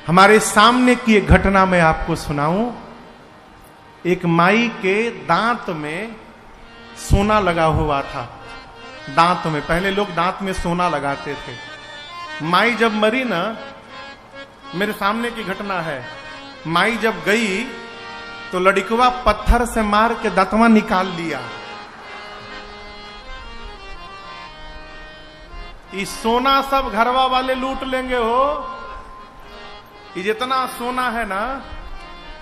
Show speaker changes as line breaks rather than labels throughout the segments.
हमारे सामने की एक घटना मैं आपको सुनाऊं। एक माई के दांत में सोना लगा हुआ था। दांत में, पहले लोग दांत में सोना लगाते थे। माई जब मरी ना, मेरे सामने की घटना है, माई जब गई तो लड़कवा पत्थर से मार के दांतवा निकाल लिया। इस सोना सब घरवा वाले लूट लेंगे हो। ये जितना सोना है ना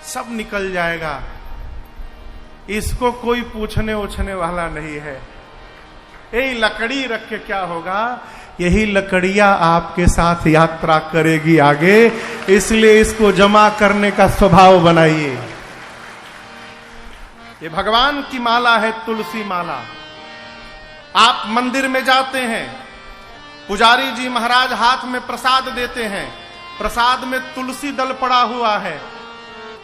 सब निकल जाएगा, इसको कोई पूछने उछने वाला नहीं है। यही लकड़ी रख के क्या होगा, यही लकड़ियां आपके साथ यात्रा करेगी आगे, इसलिए इसको जमा करने का स्वभाव बनाइए। ये भगवान की माला है, तुलसी माला। आप मंदिर में जाते हैं, पुजारी जी महाराज हाथ में प्रसाद देते हैं, प्रसाद में तुलसी दल पड़ा हुआ है।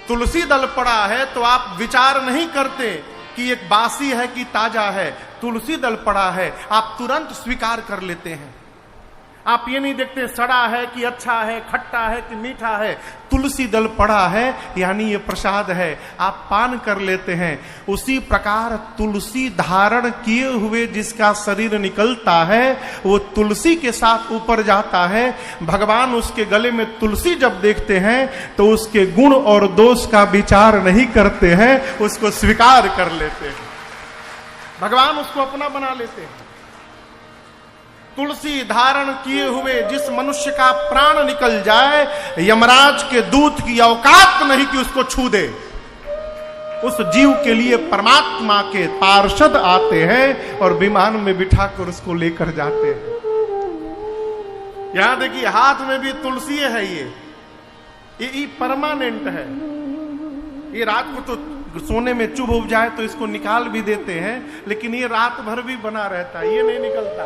तुलसी दल पड़ा है तो आप विचार नहीं करते कि एक बासी है कि ताजा है। तुलसी दल पड़ा है, आप तुरंत स्वीकार कर लेते हैं। आप ये नहीं देखते सड़ा है कि अच्छा है, खट्टा है कि मीठा है। तुलसी दल पड़ा है यानी ये प्रसाद है, आप पान कर लेते हैं। उसी प्रकार तुलसी धारण किए हुए जिसका शरीर निकलता है वो तुलसी के साथ ऊपर जाता है। भगवान उसके गले में तुलसी जब देखते हैं तो उसके गुण और दोष का विचार नहीं करते हैं, उसको स्वीकार कर लेते हैं। भगवान उसको अपना बना लेते हैं। तुलसी धारण किए हुए जिस मनुष्य का प्राण निकल जाए, यमराज के दूत की औकात नहीं कि उसको छू दे। उस जीव के लिए परमात्मा के पार्षद आते हैं और विमान में बिठाकर उसको लेकर जाते हैं। यहां देखिए हाथ में भी तुलसी है। ये परमानेंट है। ये रात को तो सोने में चुभ उब जाए तो इसको निकाल भी देते हैं, लेकिन ये रात भर भी बना रहता है, ये नहीं निकलता।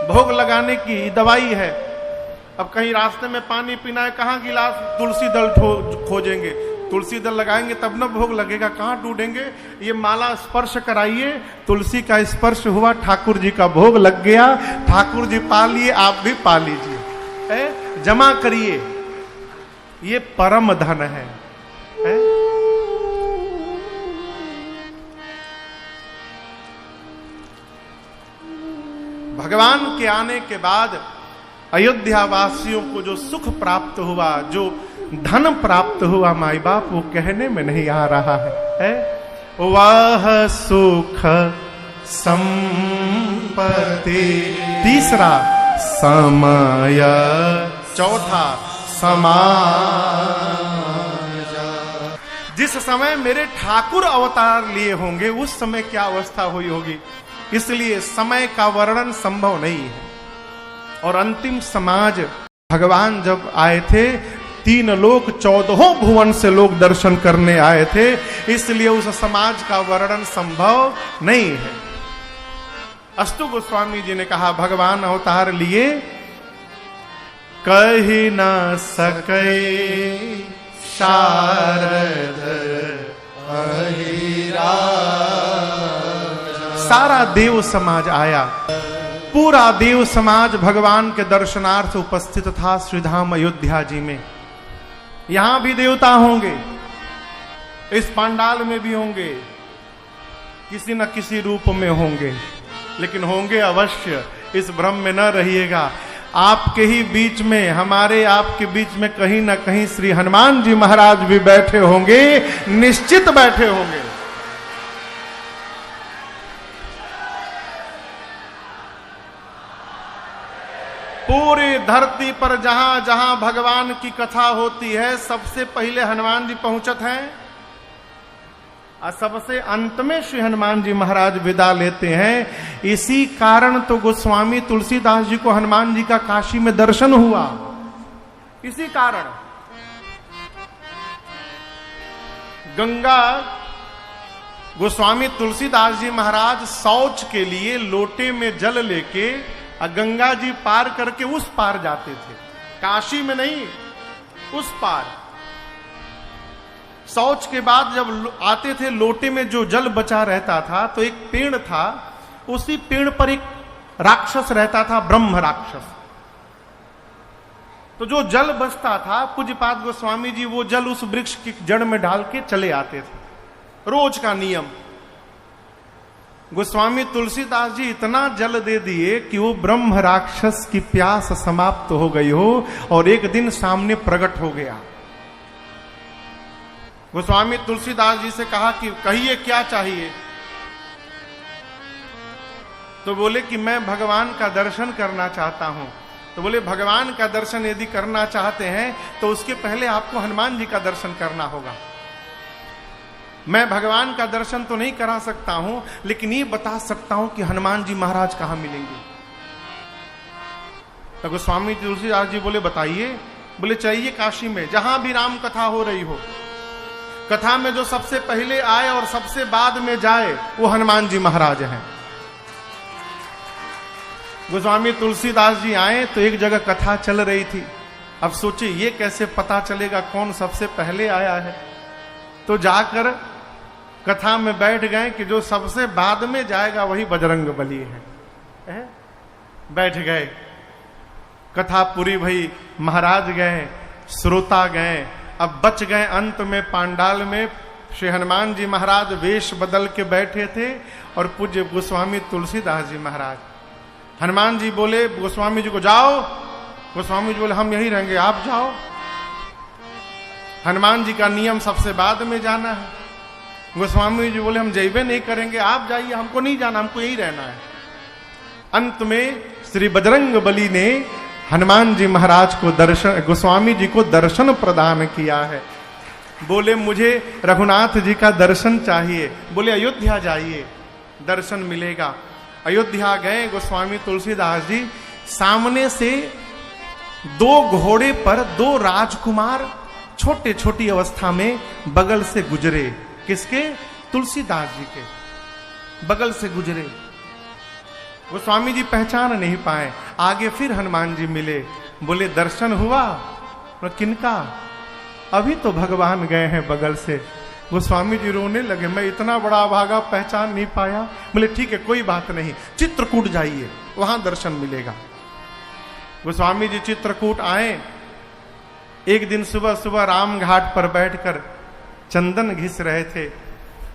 भोग लगाने की दवाई है। अब कहीं रास्ते में पानी पीना है, कहां गिलास तुलसी दल खोजेंगे? तुलसी दल लगाएंगे तब ना भोग लगेगा, कहां ढूंढेंगे? ये माला स्पर्श कराइए, तुलसी का स्पर्श हुआ, ठाकुर जी का भोग लग गया। ठाकुर जी पा लिए, आप भी पा लीजिए। जमा करिए, ये परम धन है। भगवान के आने के बाद अयोध्या वासियों को जो सुख प्राप्त हुआ, जो धन प्राप्त हुआ, माई बाप वो कहने में नहीं आ रहा है। वह सुख संपत्ति, तीसरा समय, चौथा समाज। जिस समय मेरे ठाकुर अवतार लिए होंगे उस समय क्या अवस्था हुई होगी, इसलिए समय का वर्णन संभव नहीं है। और अंतिम समाज, भगवान जब आए थे 3 लोक 14 भुवन से लोग दर्शन करने आए थे, इसलिए उस समाज का वर्णन संभव नहीं है। अस्तु गोस्वामी जी ने कहा भगवान अवतार लिए कही न सके शारद अहिरा। सारा देव समाज आया, पूरा देव समाज भगवान के दर्शनार्थ उपस्थित था श्रीधाम अयोध्या जी में। यहां भी देवता होंगे, इस पंडाल में भी होंगे, किसी न किसी रूप में होंगे, लेकिन होंगे अवश्य। इस भ्रम में न रहिएगा। आपके ही बीच में, हमारे आपके बीच में कहीं न कहीं श्री हनुमान जी महाराज भी बैठे होंगे, निश्चित बैठे होंगे। पूरी धरती पर जहां जहां भगवान की कथा होती है सबसे पहले हनुमान जी पहुंचत हैं और सबसे अंत में श्री हनुमान जी महाराज विदा लेते हैं। इसी कारण तो गोस्वामी तुलसीदास जी को हनुमान जी का काशी में दर्शन हुआ। इसी कारण गंगा, गोस्वामी तुलसीदास जी महाराज शौच के लिए लोटे में जल लेके गंगा जी पार करके उस पार जाते थे, काशी में नहीं, उस पार। शौच के बाद जब आते थे, लोटे में जो जल बचा रहता था, तो एक पेड़ था, उसी पेड़ पर एक राक्षस रहता था, ब्रह्म राक्षस। तो जो जल बचता था पूज्यपाद गोस्वामी जी वो जल उस वृक्ष की जड़ में डाल के चले आते थे, रोज का नियम। गोस्वामी तुलसीदास जी इतना जल दे दिए कि वो ब्रह्म राक्षस की प्यास समाप्त हो गई हो और एक दिन सामने प्रकट हो गया। गोस्वामी तुलसीदास जी से कहा कि कहिए क्या चाहिए। तो बोले कि मैं भगवान का दर्शन करना चाहता हूं। तो बोले भगवान का दर्शन यदि करना चाहते हैं तो उसके पहले आपको हनुमान जी का दर्शन करना होगा। मैं भगवान का दर्शन तो नहीं करा सकता हूं, लेकिन ये बता सकता हूं कि हनुमान जी महाराज कहां मिलेंगे। तो गोस्वामी तुलसीदास जी बोले बताइए। बोले चाहिए काशी में, जहां भी राम कथा हो रही हो, कथा में जो सबसे पहले आए और सबसे बाद में जाए वो हनुमान जी महाराज हैं। गोस्वामी तुलसीदास जी आए तो एक जगह कथा चल रही थी। अब सोचिए ये कैसे पता चलेगा कौन सबसे पहले आया है। तो जाकर कथा में बैठ गए कि जो सबसे बाद में जाएगा वही बजरंग बली है। बैठ गए, कथा पूरी भई, महाराज गए, श्रोता गए। अब बच गए अंत में पांडाल में श्री हनुमान जी महाराज वेश बदल के बैठे थे और पूज्य गोस्वामी तुलसीदास जी महाराज। हनुमान जी बोले गोस्वामी जी को जाओ। गोस्वामी जी बोले हम यहीं रहेंगे, आप जाओ। हनुमान जी का नियम सबसे बाद में जाना है। गोस्वामी जी बोले हम जैबे नहीं करेंगे, आप जाइए, हमको नहीं जाना, हमको यही रहना है। अंत में श्री बजरंग बली ने हनुमान जी महाराज को दर्शन, गोस्वामी जी को दर्शन प्रदान किया है। बोले मुझे रघुनाथ जी का दर्शन चाहिए। बोले अयोध्या जाइए, दर्शन मिलेगा। अयोध्या गए गोस्वामी तुलसीदास जी। सामने से दो घोड़े पर दो राजकुमार छोटे छोटी अवस्था में बगल से गुजरे। किसके? तुलसीदास जी के बगल से गुजरे। गोस्वामी जी पहचान नहीं पाए। आगे फिर हनुमान जी मिले। बोले दर्शन हुआ? किनका? अभी तो भगवान गए हैं बगल से। गोस्वामी जी रोने लगे, मैं इतना बड़ा भागा पहचान नहीं पाया। बोले ठीक है कोई बात नहीं, चित्रकूट जाइए, वहां दर्शन मिलेगा। गोस्वामी जी चित्रकूट आए। एक दिन सुबह सुबह राम घाट पर बैठकर चंदन घिस रहे थे।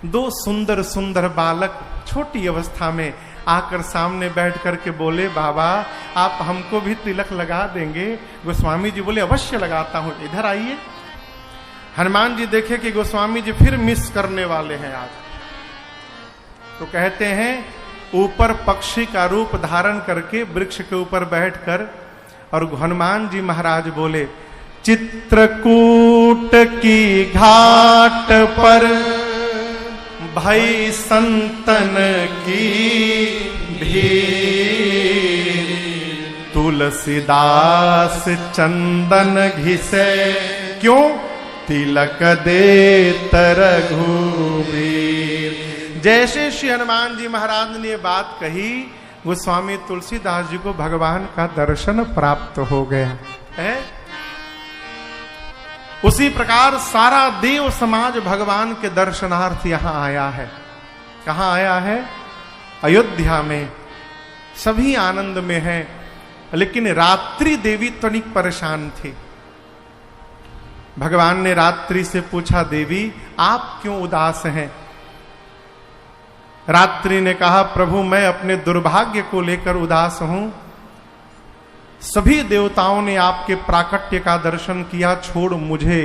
दो सुंदर सुंदर बालक छोटी अवस्था में आकर सामने बैठ करके बोले बाबा आप हमको भी तिलक लगा देंगे? गोस्वामी जी बोले अवश्य लगाता हूं, इधर आइए। हनुमान जी देखे कि गोस्वामी जी फिर मिस करने वाले हैं आज। तो कहते हैं ऊपर पक्षी का रूप धारण करके वृक्ष के ऊपर बैठकर और हनुमान जी महाराज बोले चित्रकूट की घाट पर भई संतन की भीड़, तुलसीदास चंदन घिसे क्यों तिलक दे रघुबीर। जैसे श्री हनुमान जी महाराज ने बात कही, गोस्वामी तुलसीदास जी को भगवान का दर्शन प्राप्त हो गया है। उसी प्रकार सारा देव समाज भगवान के दर्शनार्थ यहां आया है। कहां आया है? अयोध्या में। सभी आनंद में हैं, लेकिन रात्रि देवी तनिक परेशान थी। भगवान ने रात्रि से पूछा देवी आप क्यों उदास हैं? रात्रि ने कहा प्रभु मैं अपने दुर्भाग्य को लेकर उदास हूं। सभी देवताओं ने आपके प्राकट्य का दर्शन किया, छोड़ मुझे।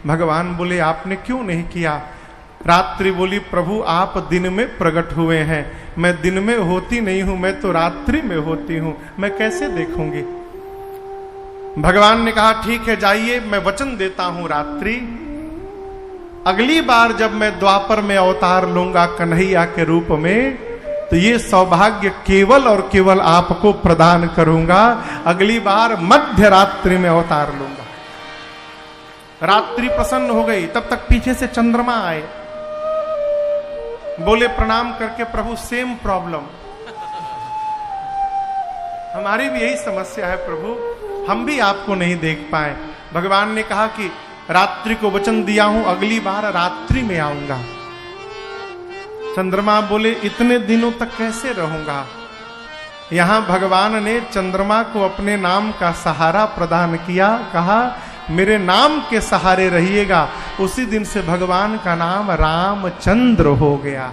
भगवान बोले आपने क्यों नहीं किया? रात्रि बोली प्रभु आप दिन में प्रकट हुए हैं, मैं दिन में होती नहीं हूं, मैं तो रात्रि में होती हूं, मैं कैसे देखूंगी? भगवान ने कहा ठीक है जाइए, मैं वचन देता हूं रात्रि अगली बार जब मैं द्वापर में अवतार लूंगा कन्हैया के रूप में, तो ये सौभाग्य केवल और केवल आपको प्रदान करूंगा। अगली बार मध्य रात्रि में अवतार लूंगा। रात्रि प्रसन्न हो गई। तब तक पीछे से चंद्रमा आए। बोले प्रणाम करके प्रभु सेम प्रॉब्लम, हमारी भी यही समस्या है प्रभु, हम भी आपको नहीं देख पाए। भगवान ने कहा कि रात्रि को वचन दिया हूं अगली बार रात्रि में आऊंगा। चंद्रमा बोले इतने दिनों तक कैसे रहूंगा? यहां भगवान ने चंद्रमा को अपने नाम का सहारा प्रदान किया, कहा मेरे नाम के सहारे रहिएगा। उसी दिन से भगवान का नाम रामचंद्र हो गया।